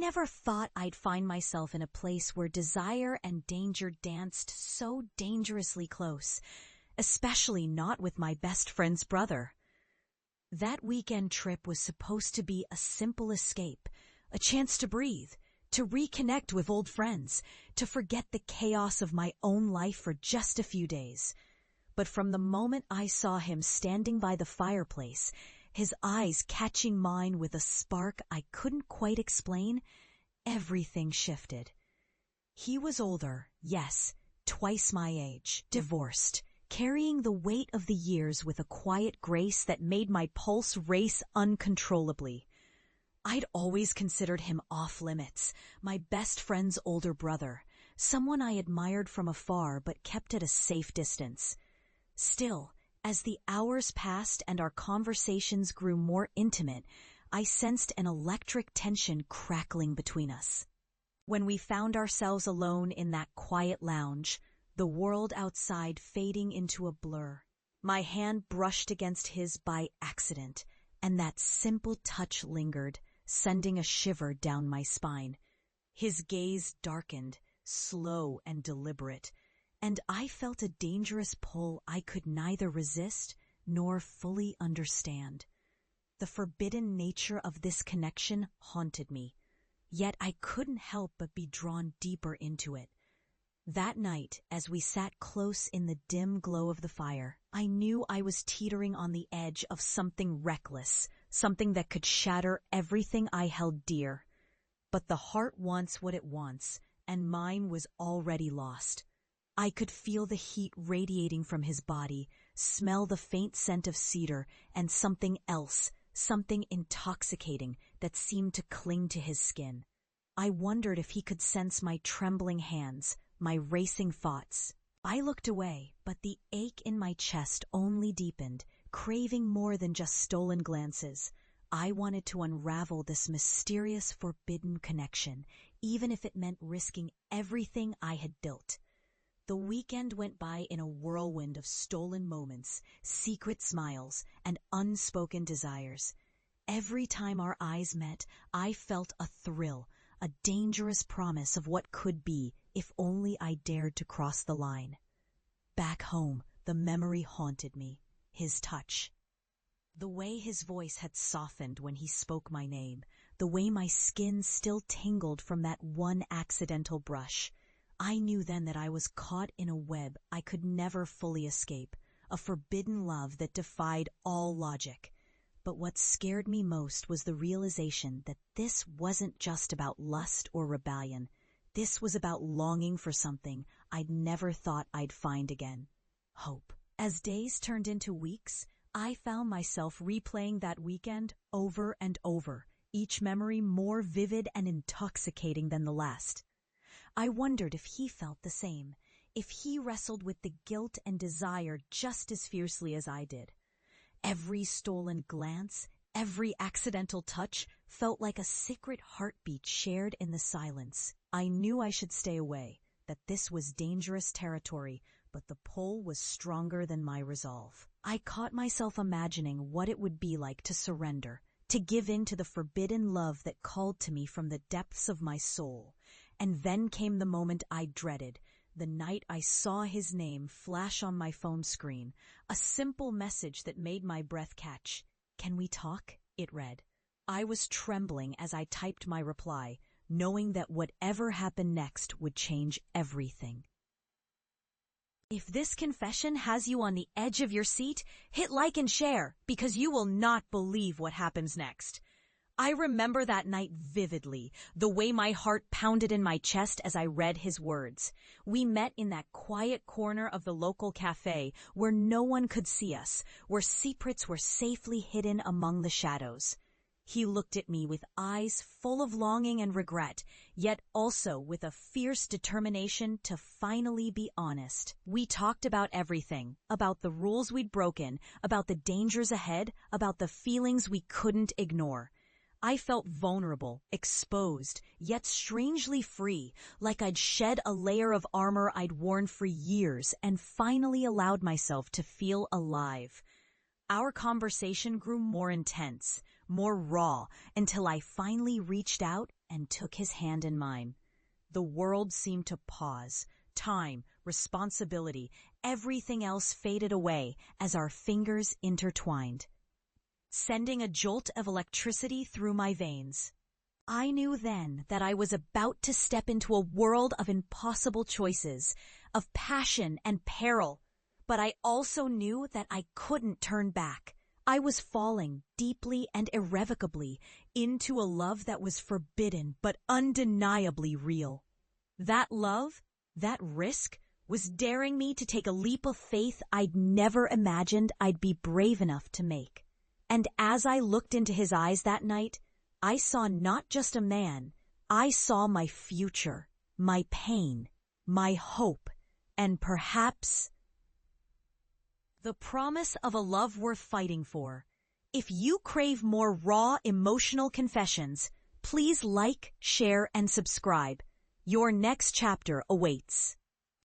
never thought I'd find myself in a place where desire and danger danced so dangerously close, especially not with my best friend's brother. That weekend trip was supposed to be a simple escape, a chance to breathe, to reconnect with old friends, to forget the chaos of my own life for just a few days. But from the moment I saw him standing by the fireplace, his eyes catching mine with a spark I couldn't quite explain, everything shifted. He was older, yes, twice my age, divorced, carrying the weight of the years with a quiet grace that made my pulse race uncontrollably. I'd always considered him off limits, my best friend's older brother, someone I admired from afar but kept at a safe distance. Still, as the hours passed and our conversations grew more intimate, I sensed an electric tension crackling between us. When we found ourselves alone in that quiet lounge, the world outside fading into a blur, my hand brushed against his by accident, and that simple touch lingered, sending a shiver down my spine. His gaze darkened, slow and deliberate, and I felt a dangerous pull I could neither resist nor fully understand. The forbidden nature of this connection haunted me, yet I couldn't help but be drawn deeper into it. That night, as we sat close in the dim glow of the fire, I knew I was teetering on the edge of something reckless, something that could shatter everything I held dear. But the heart wants what it wants, and mine was already lost. I could feel the heat radiating from his body, smell the faint scent of cedar, and something else, something intoxicating that seemed to cling to his skin. I wondered if he could sense my trembling hands, my racing thoughts. I looked away, but the ache in my chest only deepened, craving more than just stolen glances. I wanted to unravel this mysterious, forbidden connection, even if it meant risking everything I had built. The weekend went by in a whirlwind of stolen moments, secret smiles, and unspoken desires. Every time our eyes met, I felt a thrill, a dangerous promise of what could be if only I dared to cross the line. Back home, the memory haunted me, his touch. The way his voice had softened when he spoke my name, the way my skin still tingled from that one accidental brush. I knew then that I was caught in a web I could never fully escape, a forbidden love that defied all logic. But what scared me most was the realization that this wasn't just about lust or rebellion. This was about longing for something I'd never thought I'd find again. Hope. As days turned into weeks, I found myself replaying that weekend over and over, each memory more vivid and intoxicating than the last. I wondered if he felt the same, if he wrestled with the guilt and desire just as fiercely as I did. Every stolen glance, every accidental touch felt like a secret heartbeat shared in the silence. I knew I should stay away, that this was dangerous territory, but the pull was stronger than my resolve. I caught myself imagining what it would be like to surrender, to give in to the forbidden love that called to me from the depths of my soul. And then came the moment I dreaded, the night I saw his name flash on my phone screen, a simple message that made my breath catch. "Can we talk?" it read. I was trembling as I typed my reply, knowing that whatever happened next would change everything. If this confession has you on the edge of your seat, hit like and share, because you will not believe what happens next. I remember that night vividly, the way my heart pounded in my chest as I read his words. We met in that quiet corner of the local cafe where no one could see us, where secrets were safely hidden among the shadows. He looked at me with eyes full of longing and regret, yet also with a fierce determination to finally be honest. We talked about everything, about the rules we'd broken, about the dangers ahead, about the feelings we couldn't ignore. I felt vulnerable, exposed, yet strangely free, like I'd shed a layer of armor I'd worn for years and finally allowed myself to feel alive. Our conversation grew more intense, more raw, until I finally reached out and took his hand in mine. The world seemed to pause. Time, responsibility, everything else faded away as our fingers intertwined, sending a jolt of electricity through my veins. I knew then that I was about to step into a world of impossible choices, of passion and peril, but I also knew that I couldn't turn back. I was falling deeply and irrevocably into a love that was forbidden but undeniably real. That love, that risk, was daring me to take a leap of faith I'd never imagined I'd be brave enough to make. And as I looked into his eyes that night, I saw not just a man, I saw my future, my pain, my hope, and perhaps the promise of a love worth fighting for. If you crave more raw emotional confessions, please like, share, and subscribe. Your next chapter awaits.